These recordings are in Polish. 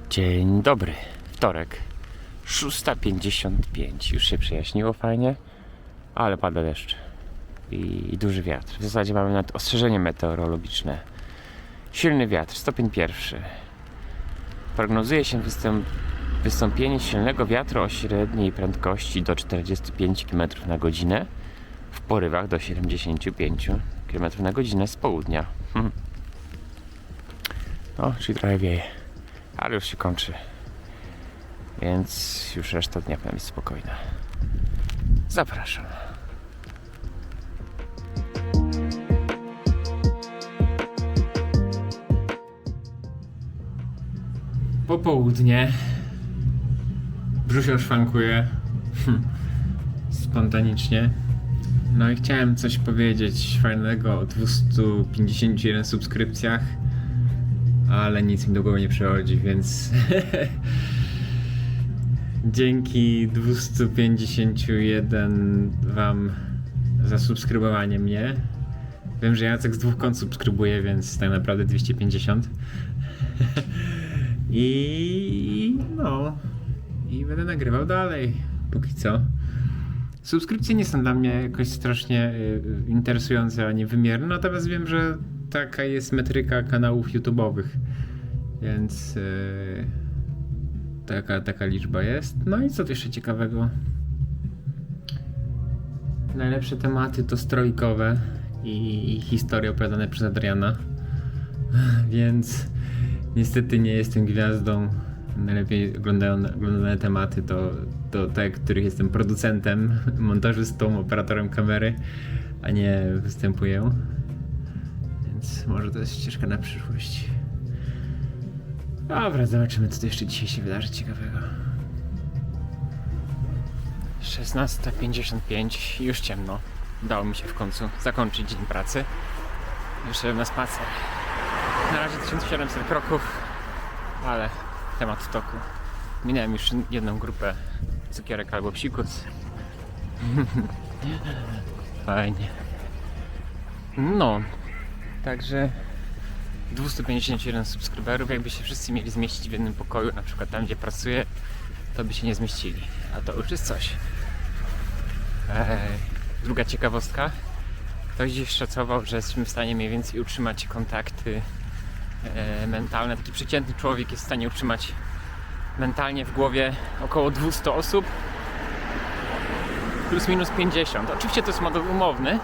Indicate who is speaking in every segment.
Speaker 1: Dzień dobry, wtorek, 6:55. Już się przejaśniło fajnie, ale pada deszcz i duży wiatr. W zasadzie mamy nawet ostrzeżenie meteorologiczne. Silny wiatr, stopień pierwszy. Prognozuje się wystąpienie silnego wiatru o średniej prędkości do 45 km na godzinę, w porywach do 75 km na godzinę z południa. No, czyli trochę wieje, ale już się kończy, więc już reszta dnia powinna być spokojna. Zapraszam. Popołudnie. Brzusio szwankuje. Spontanicznie. No i chciałem coś powiedzieć fajnego o 251 subskrypcjach, ale nic mi do głowy nie przychodzi, więc dzięki 251 wam za subskrybowanie mnie. Wiem, że Jacek z 2 kont subskrybuje, więc tak naprawdę 250. I będę nagrywał dalej, póki co. Subskrypcje nie są dla mnie jakoś strasznie interesujące ani wymierne, natomiast wiem, że taka jest metryka kanałów YouTube'owych, więc taka liczba jest. No i co tu jeszcze ciekawego? Najlepsze tematy to strojkowe i historie opowiadane przez Adriana, więc niestety nie jestem gwiazdą. Najlepiej oglądane tematy to te, których jestem producentem, montażystą, operatorem kamery, a nie występuję. Więc może to jest ścieżka na przyszłość. Dobra, zobaczymy, co tu jeszcze dzisiaj się wydarzy ciekawego. 16:55, już ciemno. Udało mi się w końcu zakończyć dzień pracy. Wyszedłem na spacer. Na razie 1700 kroków, ale temat w toku. Minąłem już jedną grupę cukierek albo psikus. Fajnie. No, także 251 subskryberów, jakby się wszyscy mieli zmieścić w jednym pokoju, na przykład tam, gdzie pracuję, to by się nie zmieścili. A to już jest coś. Druga ciekawostka. Ktoś gdzieś szacował, że jesteśmy w stanie mniej więcej utrzymać kontakty mentalne. Taki przeciętny człowiek jest w stanie utrzymać mentalnie w głowie około 200 osób, plus minus 50. Oczywiście to jest model umowny,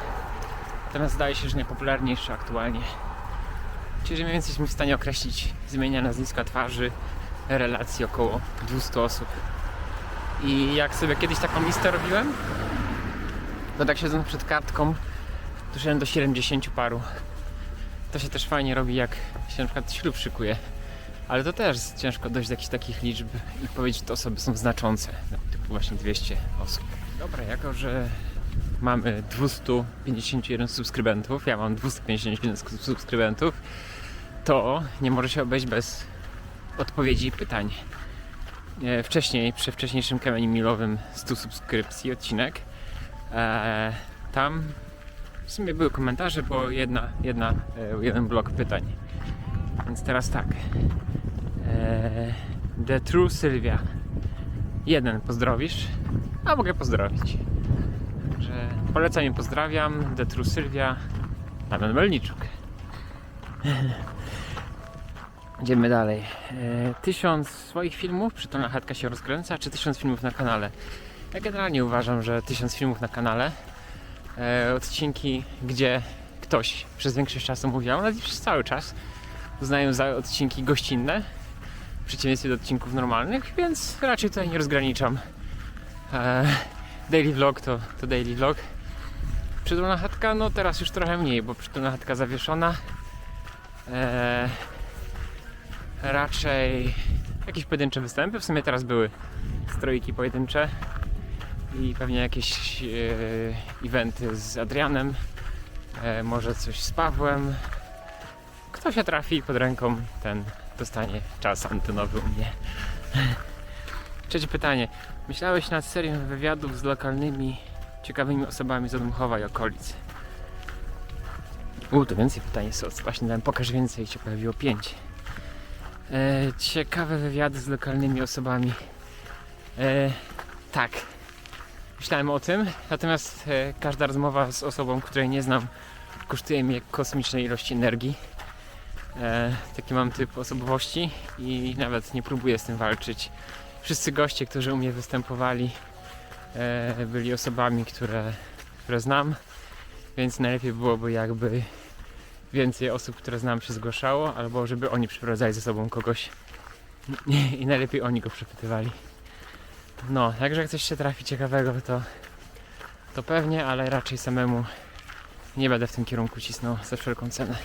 Speaker 1: natomiast zdaje się, że najpopularniejszy aktualnie. Czyli mniej więcej jesteśmy w stanie określić zmienia nazwiska twarzy relacji około 200 osób. I jak sobie kiedyś taką listę robiłem, to tak siedząc przed kartką doszedłem do 70 paru. To się też fajnie robi, jak się na przykład ślub szykuje. Ale to też ciężko dojść do jakichś takich liczb i powiedzieć, że te osoby są znaczące. Typu właśnie 200 osób. Dobra, jako że mamy 251 subskrybentów, ja mam 251 subskrybentów, to nie może się obejść bez odpowiedzi i pytań. Wcześniej, przy wcześniejszym kamieniu milowym 100 subskrypcji odcinek, tam w sumie były komentarze, bo jeden blok pytań. Więc teraz tak. The True Sylwia 1 pozdrowisz, a mogę pozdrowić. Także polecam i pozdrawiam. The True Sylwia, Damian Melniczuk. Idziemy dalej. 1000 swoich filmów, przytomna chatka się rozkręca, czy 1000 filmów na kanale? Ja generalnie uważam, że 1000 filmów na kanale, odcinki, gdzie ktoś przez większość czasu mówił, nawet przez cały czas, uznaję za odcinki gościnne, w przeciwieństwie do odcinków normalnych, więc raczej tutaj nie rozgraniczam. Daily vlog to daily vlog. Przytulna chatka, no teraz już trochę mniej, bo przytulna chatka zawieszona. Raczej jakieś pojedyncze występy, w sumie teraz były strojki pojedyncze i pewnie jakieś eventy z Adrianem, może coś z Pawłem. Kto się trafi pod ręką, ten dostanie czas antenowy u mnie. Trzecie pytanie. Myślałeś nad serią wywiadów z lokalnymi, ciekawymi osobami z Odmchowa i okolic? To więcej pytań jest. Właśnie dałem pokaż więcej i się pojawiło 5. Ciekawe wywiady z lokalnymi osobami. Tak, myślałem o tym, natomiast każda rozmowa z osobą, której nie znam, kosztuje mnie kosmicznej ilości energii. Taki mam typ osobowości i nawet nie próbuję z tym walczyć. Wszyscy goście, którzy u mnie występowali, byli osobami, które znam, więc najlepiej byłoby, jakby więcej osób, które znam, się zgłaszało, albo żeby oni przyprowadzali ze sobą kogoś i najlepiej oni go przepytywali. No, także jak coś się trafi ciekawego, to pewnie, ale raczej samemu nie będę w tym kierunku cisnął za wszelką cenę.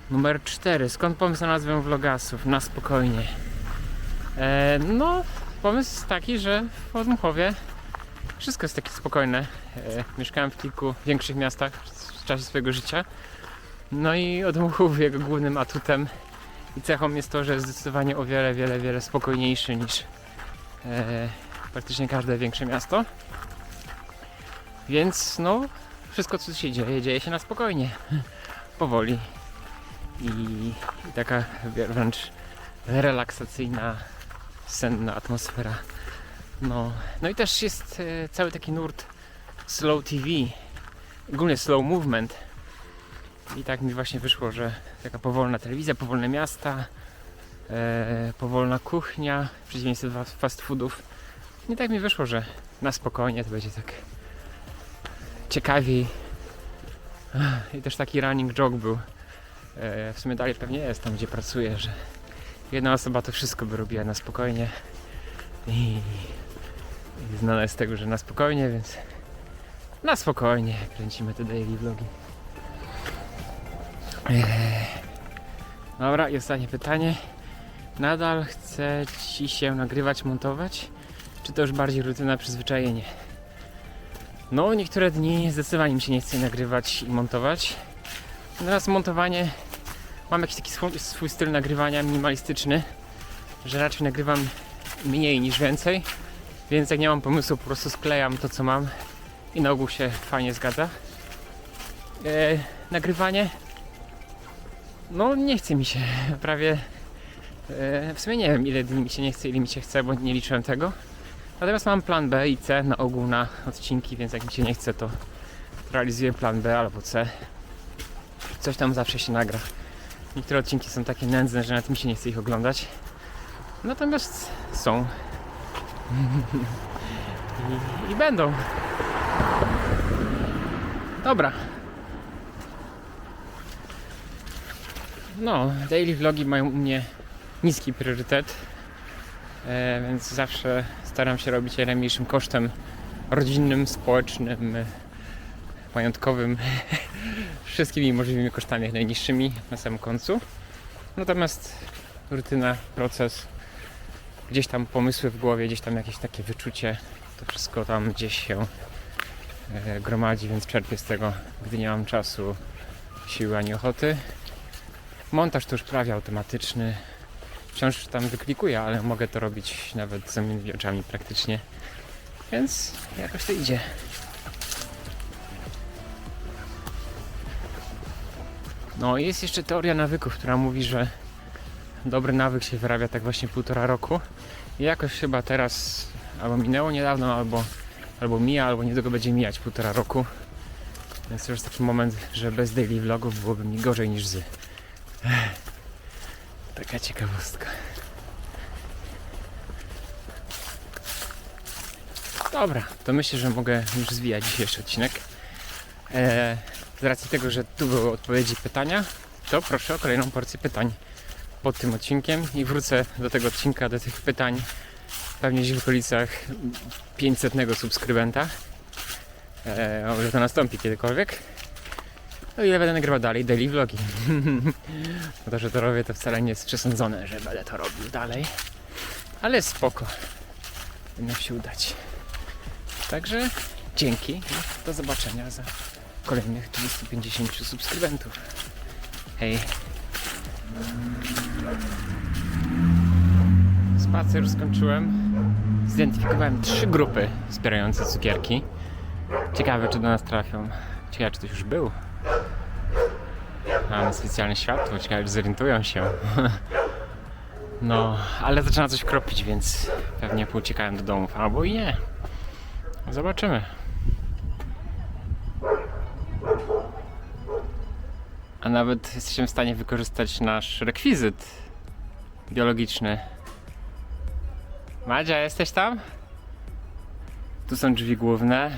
Speaker 1: Numer 4. Skąd pomysł na nazwę Vlogasów? Na spokojnie. No, pomysł jest taki, że w Odmuchowie wszystko jest takie spokojne. Mieszkałem w kilku większych miastach w czasie swojego życia. No i Odmuchów jego głównym atutem i cechą jest to, że jest zdecydowanie o wiele spokojniejszy niż praktycznie każde większe miasto. Więc no, wszystko co się dzieje się na spokojnie. Powoli. I taka wręcz relaksacyjna, senna atmosfera. No i też jest cały taki nurt slow TV, ogólnie slow movement. I tak mi właśnie wyszło, że taka powolna telewizja, powolne miasta, powolna kuchnia, w przeciwieństwie do fast foodów. I tak mi wyszło, że na spokojnie to będzie tak ciekawiej. I też taki running joke był. W sumie dalej pewnie jest tam, gdzie pracuję, że jedna osoba to wszystko by robiła na spokojnie i znana jest z tego, że na spokojnie, więc na spokojnie kręcimy te daily vlogi. Dobra, i ostatnie pytanie. Nadal chce Ci się nagrywać, montować? Czy to już bardziej rutyna, przyzwyczajenie? No, niektóre dni zdecydowanie mi się nie chce nagrywać i montować. Natomiast montowanie, mam jakiś taki swój styl nagrywania minimalistyczny, że raczej nagrywam mniej niż więcej, więc jak nie mam pomysłu, po prostu sklejam to co mam i na ogół się fajnie zgadza. Nagrywanie, no nie chce mi się prawie, w sumie nie wiem ile dni mi się nie chce, ile mi się chce, bo nie liczyłem tego. Natomiast mam plan B i C na ogół na odcinki, więc jak mi się nie chce, to realizuję plan B albo C. Coś tam zawsze się nagra. Niektóre odcinki są takie nędzne, że nawet mi się nie chce ich oglądać. Natomiast są. I będą. Dobra. No, daily vlogi mają u mnie niski priorytet. Więc zawsze staram się robić jak najmniejszym kosztem rodzinnym, społecznym, majątkowym, wszystkimi możliwymi kosztami jak najniższymi na samym końcu. Natomiast rutyna, proces, gdzieś tam pomysły w głowie, gdzieś tam jakieś takie wyczucie, to wszystko tam gdzieś się gromadzi, więc czerpię z tego, gdy nie mam czasu, siły ani ochoty. Montaż to już prawie automatyczny. Wciąż tam wyklikuję, ale mogę to robić nawet z zamkniętymi oczami praktycznie. Więc jakoś to idzie. No i jest jeszcze teoria nawyków, która mówi, że dobry nawyk się wyrabia tak właśnie 1,5 roku. I jakoś chyba teraz albo minęło niedawno, albo mija, albo niedługo będzie mijać 1,5 roku. Więc to już taki moment, że bez daily vlogów byłoby mi gorzej niż z. Taka ciekawostka. Dobra, to myślę, że mogę już zwijać dzisiejszy odcinek. Z racji tego, że tu były odpowiedzi i pytania, to proszę o kolejną porcję pytań pod tym odcinkiem i wrócę do tego odcinka, do tych pytań pewnie gdzieś w okolicach 500 subskrybenta. Może to nastąpi kiedykolwiek. No i ja będę nagrywał dalej daily vlogi. No to, że to robię, to wcale nie jest przesądzone, że będę to robił dalej. Ale spoko. Powinno się udać. Także dzięki i do zobaczenia za kolejnych 250 subskrybentów. Hej. Spacer już skończyłem. Zidentyfikowałem 3 grupy wspierające cukierki. Ciekawe, czy do nas trafią. Ciekawe, czy ktoś już był. Mamy specjalne światło, ciekawe, czy zorientują się. No, ale zaczyna coś kropić, więc pewnie pouciekałem do domów, albo i nie. Zobaczymy. A nawet jesteśmy w stanie wykorzystać nasz rekwizyt biologiczny. Madzia, jesteś tam? Tu są drzwi główne.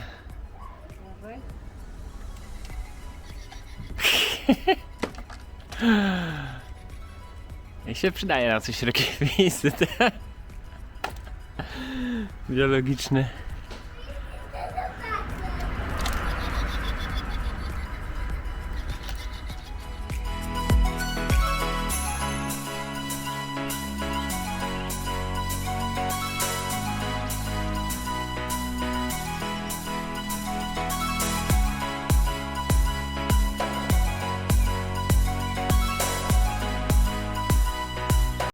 Speaker 1: I się przydaje na coś rekwizyt biologiczny.